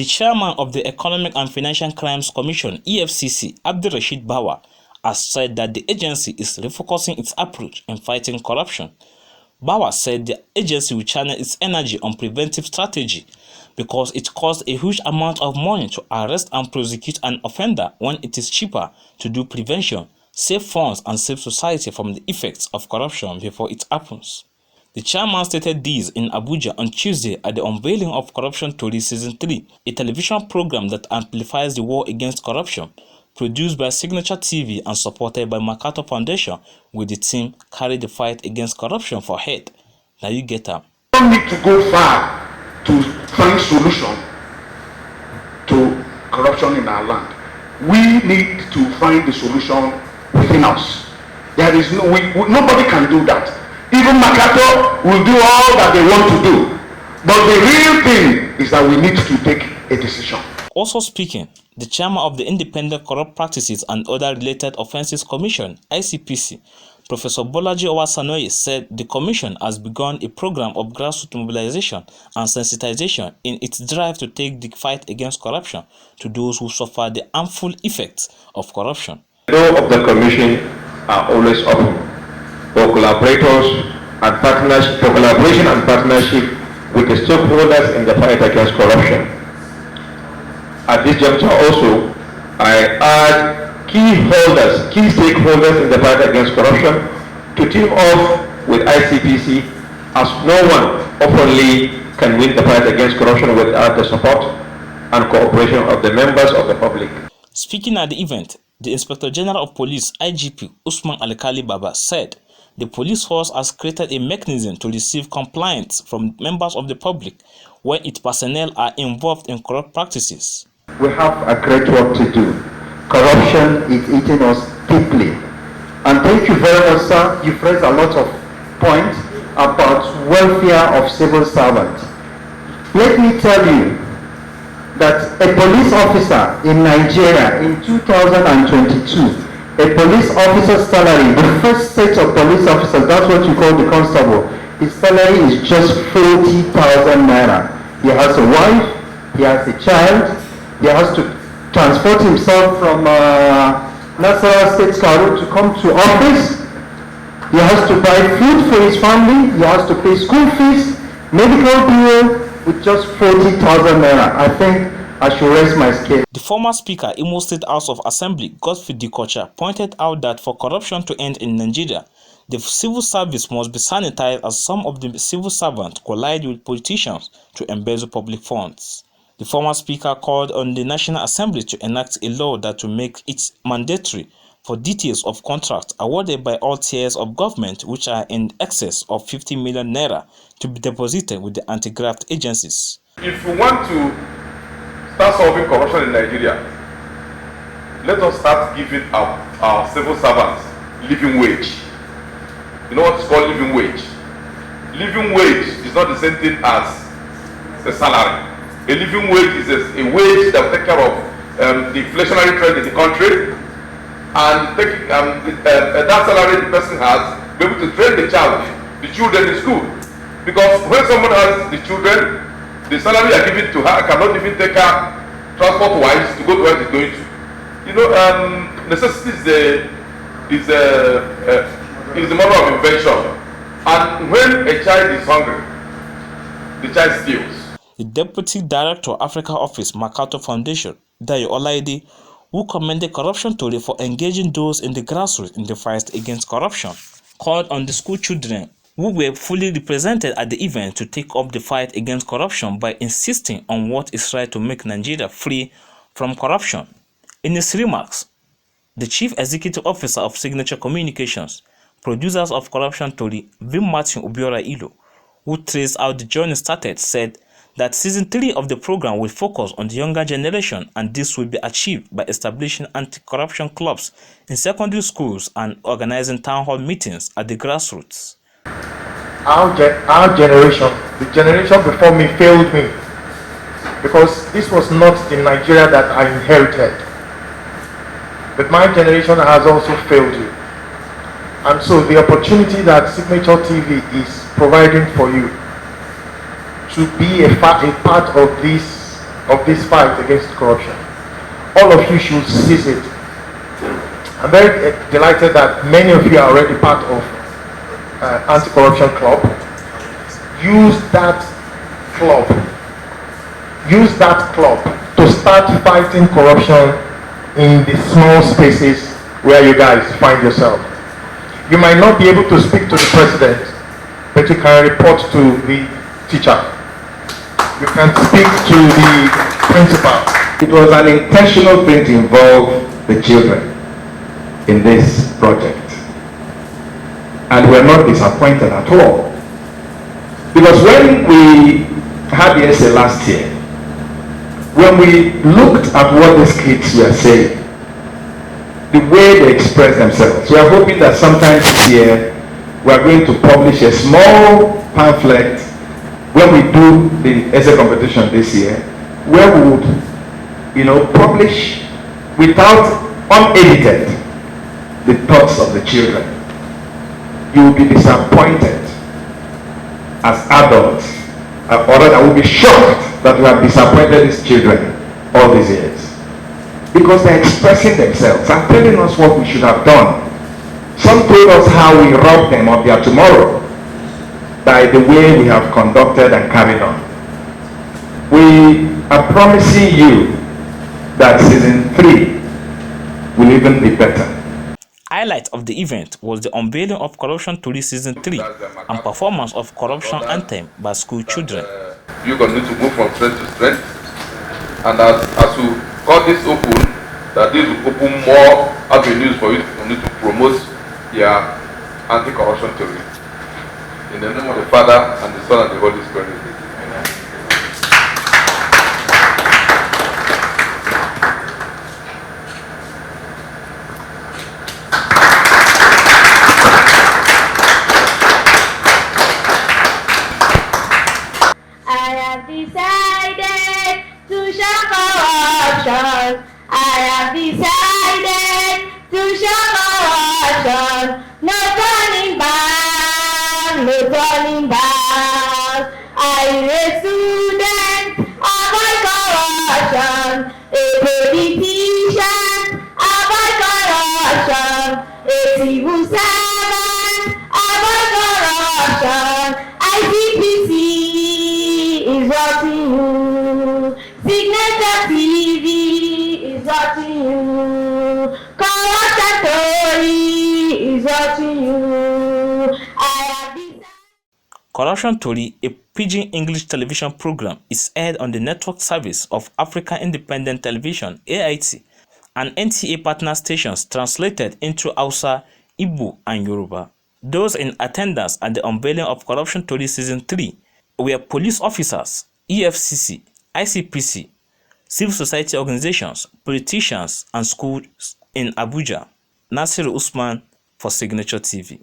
The chairman of the Economic and Financial Crimes Commission (EFCC), Abdulrashid Bawa, has said that the agency is refocusing its approach in fighting corruption. Bawa said the agency will channel its energy on preventive strategy because it costs a huge amount of money to arrest and prosecute an offender when it is cheaper to do prevention, save funds and save society from the effects of corruption before it happens. The chairman stated this in Abuja on Tuesday at the unveiling of Corruption Story Season 3, a television program that amplifies the war against corruption, produced by Signature TV and supported by MacArthur Foundation, with the team Carry the Fight Against Corruption for head. Now you get up. We don't need to go far to find solution to corruption in our land. We need to find the solution within us. There is nobody can do that. Even MacArthur will do all that they want to do. But the real thing is that we need to take a decision. Also speaking, the chairman of the Independent Corrupt Practices and Other Related Offences Commission, ICPC, Professor Bolaji Owasanoye, said the commission has begun a program of grassroots mobilization and sensitization in its drive to take the fight against corruption to those who suffer the harmful effects of corruption. The door of the commission are always open for collaboration and partnership with the stakeholders in the fight against corruption. At this juncture also, I urge key stakeholders in the fight against corruption to team up with ICPC, as no one openly can win the fight against corruption without the support and cooperation of the members of the public. Speaking at the event, the Inspector General of Police, IGP Usman Alkali Baba, said the police force has created a mechanism to receive complaints from members of the public when its personnel are involved in corrupt practices. We have a great work to do. Corruption is eating us deeply. And thank you very much, sir. You've raised a lot of points about welfare of civil servants. Let me tell you that a police officer in Nigeria in 2022, a police officer's salary, the first set of police officers, that's what you call the constable, his salary is just 40,000 naira. He has a wife, he has a child, he has to transport himself from Nasarawa State Cairo to come to office. He has to buy food for his family, he has to pay school fees, medical bill with just 40,000 naira. I think I should raise my scale. The former Speaker, Imo State House of Assembly, Godfrey Dikocha, pointed out that for corruption to end in Nigeria, the civil service must be sanitized, as some of the civil servants collide with politicians to embezzle public funds. The former Speaker called on the National Assembly to enact a law that will make it mandatory for details of contracts awarded by all tiers of government, which are in excess of 50 million naira, to be deposited with the anti-graft agencies. If we want to start solving corruption in Nigeria, let us start giving our civil servants living wage. You know what is called living wage? Living wage is not the same thing as a salary. A living wage is a wage that will take care of the inflationary trend in the country, and that salary the person has, be able to train the children in school. Because when someone has the children, the salary you are giving to her cannot even take her transport-wise to go to where she's going to. You know, necessity is the mother of invention. And when a child is hungry, the child steals. The Deputy Director of Africa Office, MacArthur Foundation, Dayo Olaide, who commended Corruption Story for engaging those in the grassroots in the fight against corruption, called on the school children who were fully represented at the event to take up the fight against corruption by insisting on what is right to make Nigeria free from corruption. In his remarks, the Chief Executive Officer of Signature Communications, producers of Corruption Story, Vim Martin Obiora Ilo, who traced out the journey started, said that Season 3 of the program will focus on the younger generation, and this will be achieved by establishing anti-corruption clubs in secondary schools and organizing town hall meetings at the grassroots. Our generation, the generation before me, failed me, because this was not the Nigeria that I inherited. But my generation has also failed you. And so the opportunity that Signature TV is providing for you to be a part of this of this fight against corruption. All of you should seize it. I'm very delighted that many of you are already part of anti-corruption club. Use that club to start fighting corruption in the small spaces where you guys find yourself. You might not be able to speak to the president, but you can report to the teacher. You can speak to the principal. It was an intentional thing to involve the children in this project. And we're not disappointed at all. Because when we had the essay last year, when we looked at what these kids were saying, the way they express themselves, we are hoping that sometime this year we are going to publish a small pamphlet when we do the essay competition this year, where we would, publish without unedited the thoughts of the children. You will be disappointed as adults, or rather will be shocked that we have disappointed these children all these years. Because they're expressing themselves and telling us what we should have done. Some told us how we robbed them of their tomorrow by the way we have conducted and carried on. We are promising you that season 3 will even be better. Highlight of the event was the unveiling of Corruption Tori Season 3 and performance of Corruption Anthem by school children. You continue to move from strength to strength, and as you cut this open, that this will open more avenues for you to promote your anti-corruption theory. In the name of the Father, and the Son, and the Holy Spirit. Decided to show corruption. I have decided to show corruption. No turning back, no turning back. I a student, avoid corruption. A politician, avoid corruption. A civil servant, avoid corruption. ICPC is watching you. Signature TV is watching you. Corruption Tori is watching you. I have decided. Corruption Tori, a pidgin English television program, is aired on the network service of African Independent Television (AIT) and NTA partner stations translated into Hausa, Igbo, and Yoruba. Those in attendance at the unveiling of Corruption Tori Season 3 were police officers, Efcc, ICPC, civil society organizations, politicians, and schools in Abuja. Nasir Usman for Signature TV.